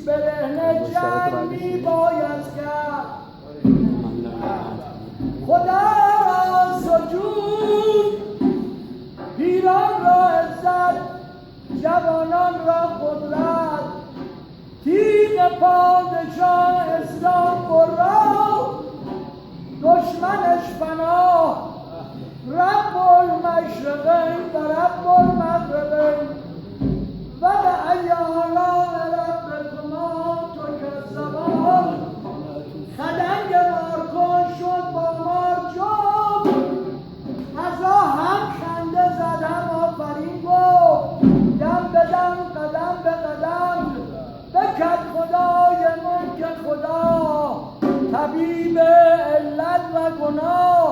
برهنه جنگ می باید کرد. خدا را سجود، پیران را عزت، جوانان را قدرت، تیغ پادشاه اسلام برا، دشمنش پناه، رب المشرقین و رب المغربین و به ایالا ربکما تکذبان. خدنگ مارکن شد با مار جفت، قضا هم خنده زد هم آفرین گفت. دم به دم قدم به قدم بکرد خدای ملک خدا، طبیب علت و گناه.